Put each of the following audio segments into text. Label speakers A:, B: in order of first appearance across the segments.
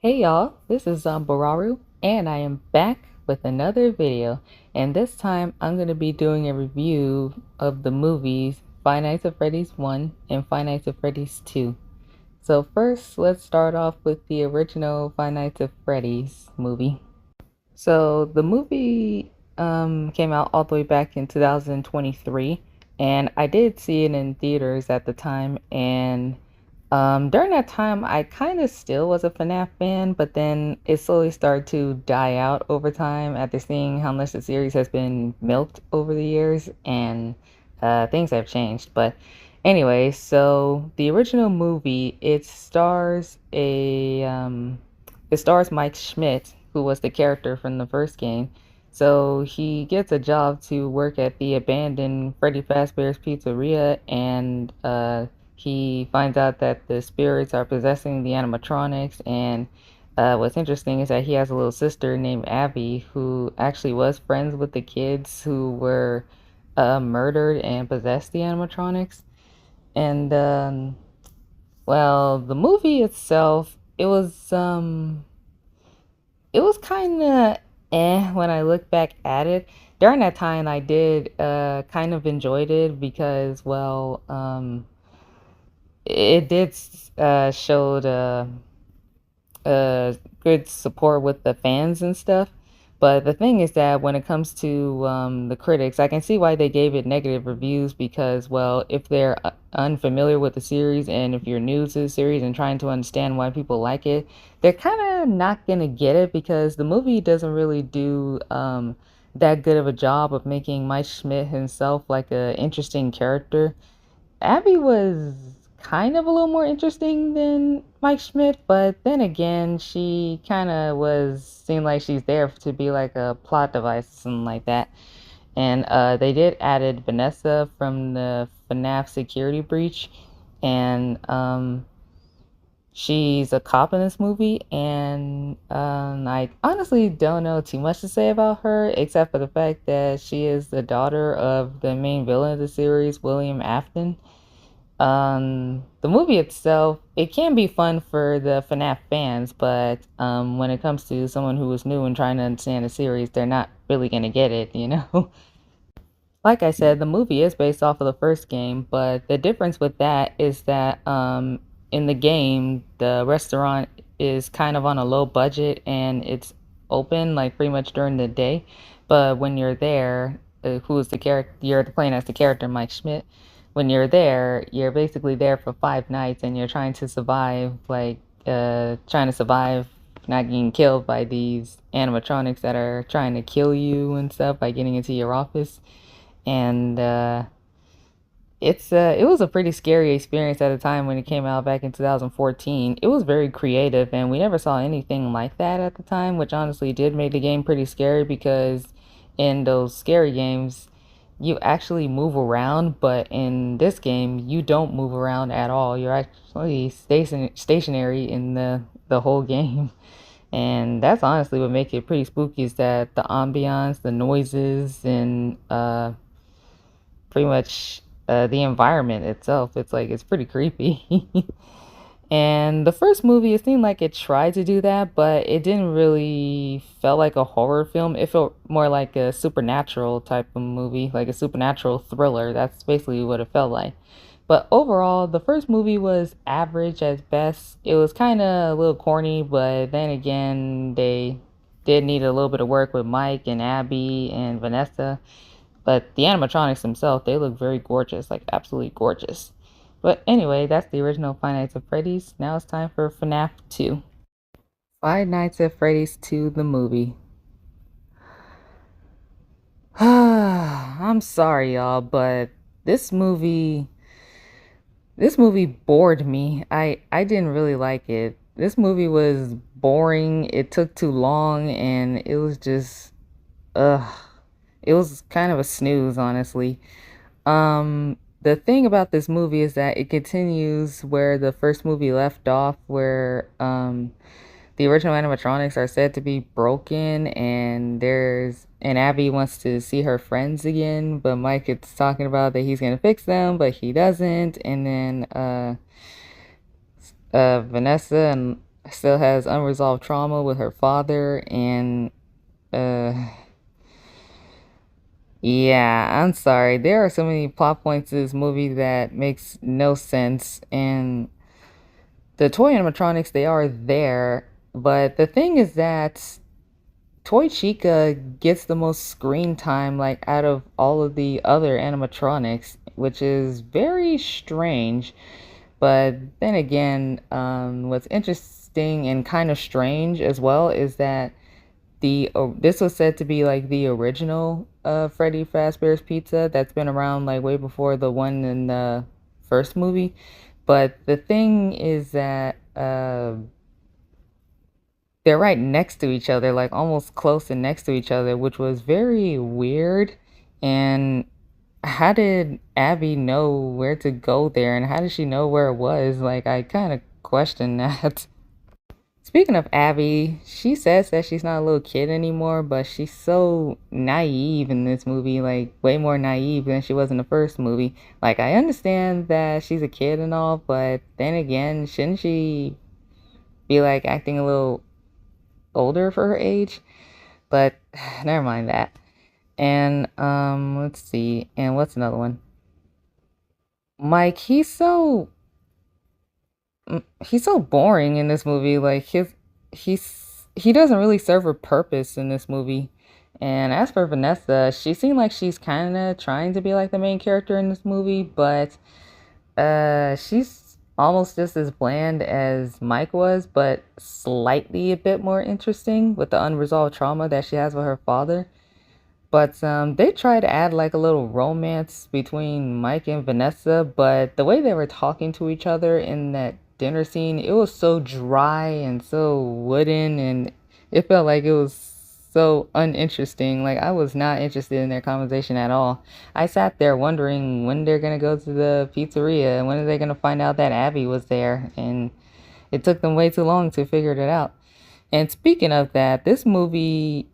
A: Hey y'all, this is Zambarau, and I am back with another video. And this time I'm going to be doing a review of the movies Five Nights at Freddy's 1 and Five Nights at Freddy's 2. So first, let's start off with the original Five Nights at Freddy's movie. So the movie came out all the way back in 2023, and I did see it in theaters at the time, and during that time, I kind of still was a FNAF fan, but then it slowly started to die out over time after seeing how much the series has been milked over the years, and things have changed. But anyway, so the original movie, it stars Mike Schmidt, who was the character from the first game. So he gets a job to work at the abandoned Freddy Fazbear's Pizzeria, and he finds out that the spirits are possessing the animatronics. And what's interesting is that he has a little sister named Abby who actually was friends with the kids who were murdered and possessed the animatronics. And well, the movie itself, it was kind of when I look back at it. During that time, I did kind of enjoyed it because, well, it did showed good support with the fans and stuff. But the thing is that when it comes to the critics, I can see why they gave it negative reviews because, well, if they're unfamiliar with the series and if you're new to the series and trying to understand why people like it, they're kind of not going to get it because the movie doesn't really do that good of a job of making Mike Schmidt himself like a interesting character. Abby was kind of a little more interesting than Mike Schmidt, but then again, she kind of seemed like she's there to be like a plot device, something like that. And they did added Vanessa from the FNAF security breach, and she's a cop in this movie, and I honestly don't know too much to say about her, except for the fact that she is the daughter of the main villain of the series, William Afton. The movie itself, it can be fun for the FNAF fans, but when it comes to someone who is new and trying to understand the series, they're not really gonna get it, you know? Like I said, the movie is based off of the first game, but the difference with that is that in the game, the restaurant is kind of on a low budget and it's open like pretty much during the day. But when you're there, who's the character? You're playing as the character Mike Schmidt. When you're there, you're basically there for 5 nights and you're trying to survive, like trying to survive not getting killed by these animatronics that are trying to kill you and stuff by getting into your office. And it was a pretty scary experience at the time when it came out back in 2014. It was very creative, and we never saw anything like that at the time, which honestly did make the game pretty scary because in those scary games, you actually move around, but in this game, you don't move around at all. You're actually stationary in the whole game. And that's honestly what makes it pretty spooky is that the ambiance, the noises, and pretty much the environment itself. It's like it's pretty creepy. And the first movie, it seemed like it tried to do that, but it didn't really felt like a horror film. It felt more like a supernatural type of movie, like a supernatural thriller. That's basically what it felt like. But overall, the first movie was average at best. It was kind of a little corny, but then again, they did need a little bit of work with Mike and Abby and Vanessa. But the animatronics themselves, they look very gorgeous, like absolutely gorgeous. But anyway, that's the original Five Nights at Freddy's. Now it's time for FNAF 2. Five Nights at Freddy's 2, the movie. I'm sorry, y'all, but this movie this movie bored me. I didn't really like it. This movie was boring. It took too long, and it was just ugh. It was kind of a snooze, honestly. The thing about this movie is that it continues where the first movie left off, where the original animatronics are said to be broken, and Abby wants to see her friends again, but Mike is talking about that he's gonna fix them, but he doesn't, and then Vanessa and still has unresolved trauma with her father, and uh yeah, I'm sorry. There are so many plot points in this movie that makes no sense, and the toy animatronics, they are there, but the thing is that Toy Chica gets the most screen time like out of all of the other animatronics, which is very strange. But then again, what's interesting and kind of strange as well is that this was said to be like the original Freddy Fazbear's Pizza that's been around like way before the one in the first movie. But the thing is that they're right next to each other, like almost close and next to each other, which was very weird. And how did Abby know where to go there, and how did she know where it was? Like, I kind of question that. Speaking of Abby, she says that she's not a little kid anymore, but she's so naive in this movie, like way more naive than she was in the first movie. Like, I understand that she's a kid and all, but then again, shouldn't she be like acting a little older for her age? But never mind that. And let's see. And what's another one? Mike, he's so boring in this movie. Like he doesn't really serve a purpose in this movie. And as for Vanessa, she seemed like she's kind of trying to be like the main character in this movie, but she's almost just as bland as Mike was, but slightly a bit more interesting with the unresolved trauma that she has with her father. But they tried to add like a little romance between Mike and Vanessa, but the way they were talking to each other in that dinner scene, it was so dry and so wooden, and it felt like it was so uninteresting. Like I was not interested in their conversation at all. I sat there wondering when they're gonna go to the pizzeria and when are they gonna find out that Abby was there, and it took them way too long to figure it out. And speaking of that, this movie,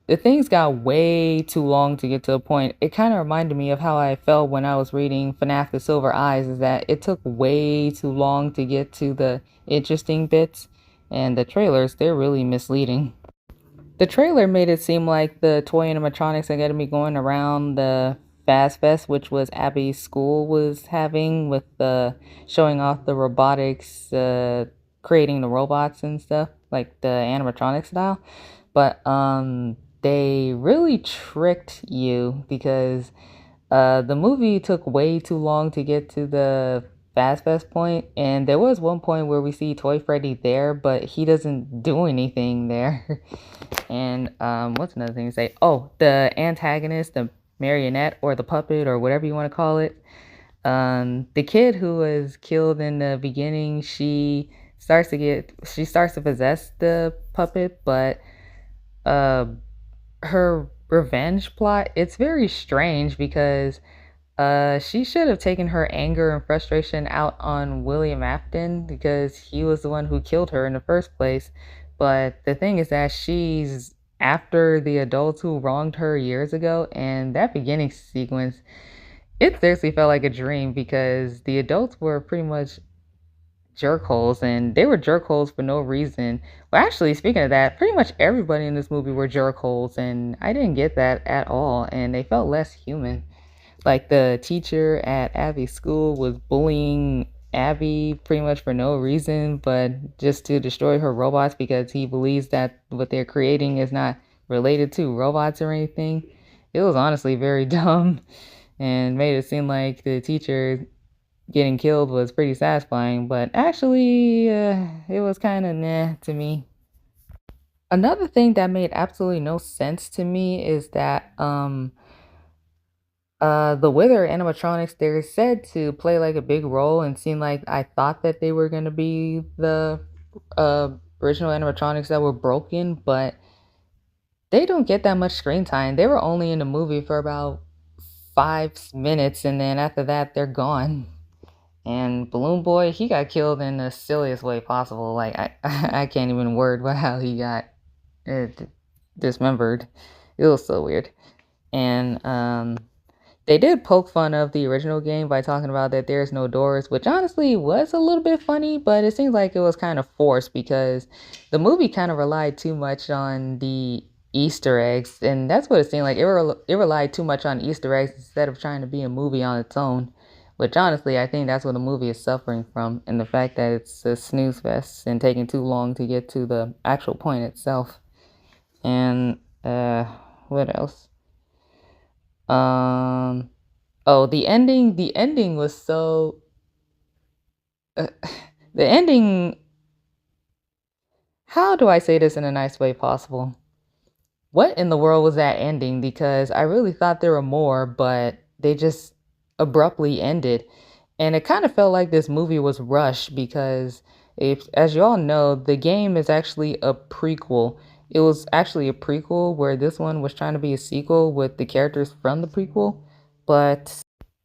A: the things got way too long to get to a point. It kind of reminded me of how I felt when I was reading FNAF The Silver Eyes, is that it took way too long to get to the interesting bits, and the trailers, they're really misleading. The trailer made it seem like the toy animatronics are going to be going around the Fast Fest, which was Abby's school was having with the showing off the robotics, creating the robots and stuff, like the animatronic style. But they really tricked you because the movie took way too long to get to the Fast Fest point, and there was one point where we see Toy Freddy there, but he doesn't do anything there. And what's another thing to say? Oh, the antagonist, the marionette or the puppet or whatever you want to call it. The kid who was killed in the beginning, she starts to possess the puppet, but uh, her revenge plot, it's very strange because she should have taken her anger and frustration out on William Afton because he was the one who killed her in the first place. But the thing is that she's after the adults who wronged her years ago, and that beginning sequence, it seriously felt like a dream because the adults were pretty much jerkholes, and they were jerkholes for no reason. Well, actually, speaking of that, pretty much everybody in this movie were jerkholes, and I didn't get that at all, and they felt less human. Like the teacher at Abby's school was bullying Abby pretty much for no reason, but just to destroy her robots because he believes that what they're creating is not related to robots or anything. It was honestly very dumb and made it seem like the teacher getting killed was pretty satisfying, but actually, it was kind of nah to me. Another thing that made absolutely no sense to me is that the Wither animatronics, they're said to play like a big role and seem like I thought that they were gonna be the uh original animatronics that were broken, but they don't get that much screen time. They were only in the movie for about 5 minutes, and then after that, they're gone. And Balloon Boy, he got killed in the silliest way possible. Like I can't even word about how he got uh, dismembered. It was so weird. And They did poke fun of the original game by talking about that there's no doors, which honestly was a little bit funny, but it seems like it was kind of forced because the movie kind of relied too much on the Easter eggs, and that's what it seemed like. It relied too much on Easter eggs instead of trying to be a movie on its own, which honestly I think that's what the movie is suffering from, and the fact that it's a snooze fest and taking too long to get to the actual point itself. And what else? Um, oh, the ending was so uh, the ending, how do I say this in a nice way possible? What in the world was that ending? Because I really thought there were more, but they just abruptly ended. And it kind of felt like this movie was rushed because, if, as you all know, the game is actually a prequel. It was actually a prequel where this one was trying to be a sequel with the characters from the prequel, but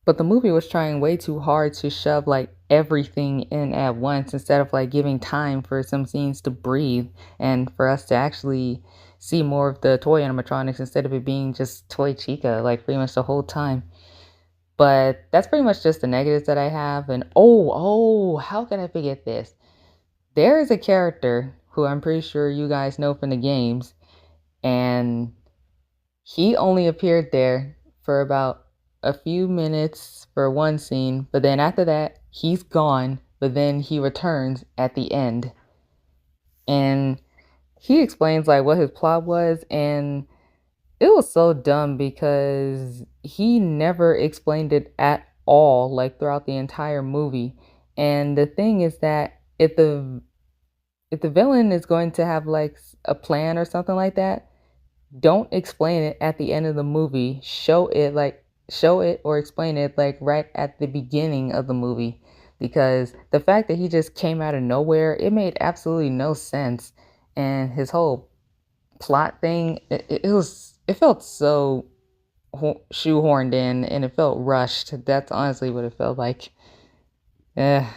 A: the movie was trying way too hard to shove like everything in at once instead of like giving time for some scenes to breathe and for us to actually see more of the toy animatronics instead of it being just Toy Chica like pretty much the whole time. But that's pretty much just the negatives that I have. And how can I forget this? There is a character who I'm pretty sure you guys know from the games, and he only appeared there for about a few minutes for one scene, but then after that, he's gone, but then he returns at the end. And he explains like what his plot was, and it was so dumb because he never explained it at all, like throughout the entire movie. And the thing is that if the villain is going to have like a plan or something like that, don't explain it at the end of the movie. Show it or explain it like right at the beginning of the movie. Because the fact that he just came out of nowhere, it made absolutely no sense. And his whole plot thing, it felt so shoehorned in and it felt rushed. That's honestly what it felt like. Eh.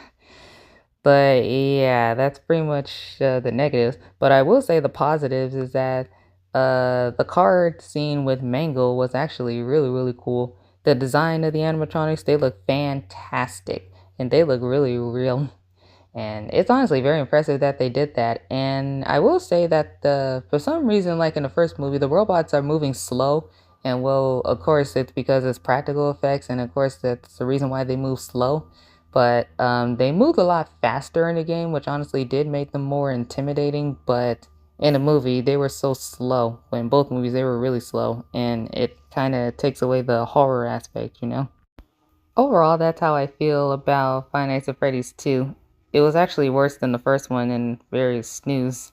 A: But yeah, that's pretty much the negatives. But I will say the positives is that the card scene with Mangle was actually really, really cool. The design of the animatronics, they look fantastic and they look really real. And it's honestly very impressive that they did that. And I will say that for some reason, like in the first movie, the robots are moving slow. And well, of course, it's because it's practical effects, and of course, that's the reason why they move slow. But they moved a lot faster in the game, which honestly did make them more intimidating. But in the movie, they were so slow. In both movies, they were really slow, and it kind of takes away the horror aspect, you know? Overall, that's how I feel about Five Nights at Freddy's 2. It was actually worse than the first one in various snooze.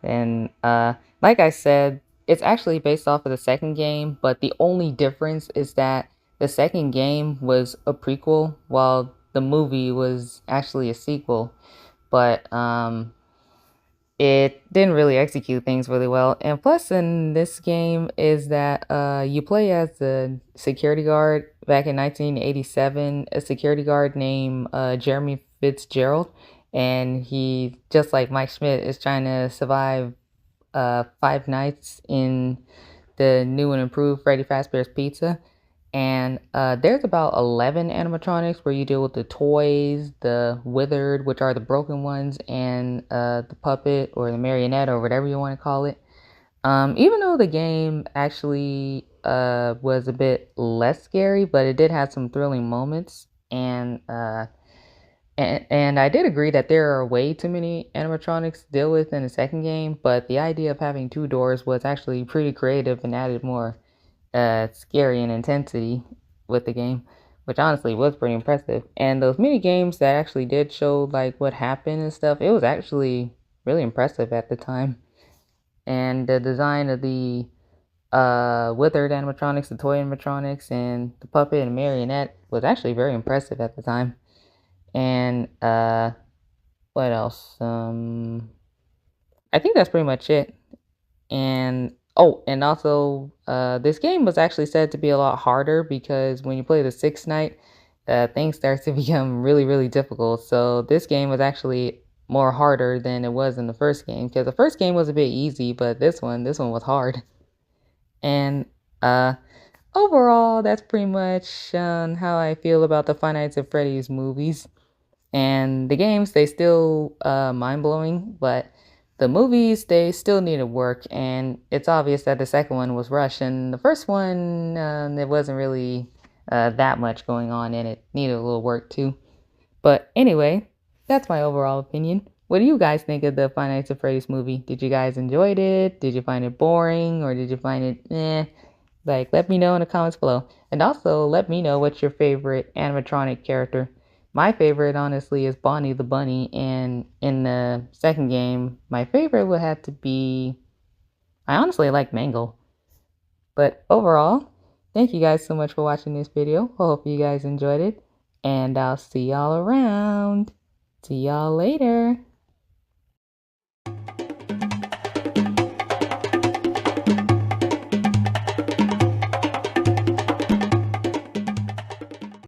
A: And like I said, it's actually based off of the second game, but the only difference is that the second game was a prequel while the movie was actually a sequel. But it didn't really execute things really well. And plus, in this game, is that you play as the security guard back in 1987, a security guard named Jeremy Fitzgerald. And he, just like Mike Schmidt, is trying to survive 5 nights in the new and improved Freddy Fazbear's Pizza. And there's about 11 animatronics where you deal with the toys, the withered, which are the broken ones, and the puppet or the marionette or whatever you want to call it. Even though the game actually was a bit less scary, but it did have some thrilling moments. And I did agree that there are way too many animatronics to deal with in the second game, but the idea of having two doors was actually pretty creative and added more scary and intensity with the game, which honestly was pretty impressive. And those mini games that actually did show like what happened and stuff, it was actually really impressive at the time. And the design of the withered animatronics, the toy animatronics, and the puppet and marionette was actually very impressive at the time. And what else? I think that's pretty much it. And oh, and also, this game was actually said to be a lot harder because when you play the sixth night, things start to become really, really difficult. So this game was actually more harder than it was in the first game because the first game was a bit easy, but this one was hard. And uh, overall, that's pretty much how I feel about the Five Nights at Freddy's movies. And the games, they still mind blowing, but the movies, they still needed work. And it's obvious that the second one was rushed, and the first one, there wasn't really that much going on in it. Needed a little work too. But anyway, that's my overall opinion. What do you guys think of the Five Nights at Freddy's movie? Did you guys enjoy it? Did you find it boring, or did you find it eh? Like, let me know in the comments below. And also, let me know what's your favorite animatronic character. My favorite, honestly, is Bonnie the Bunny. And in the second game, my favorite would have to be... I honestly like Mangle. But overall, thank you guys so much for watching this video. Hope you guys enjoyed it. And I'll see y'all around. See y'all later.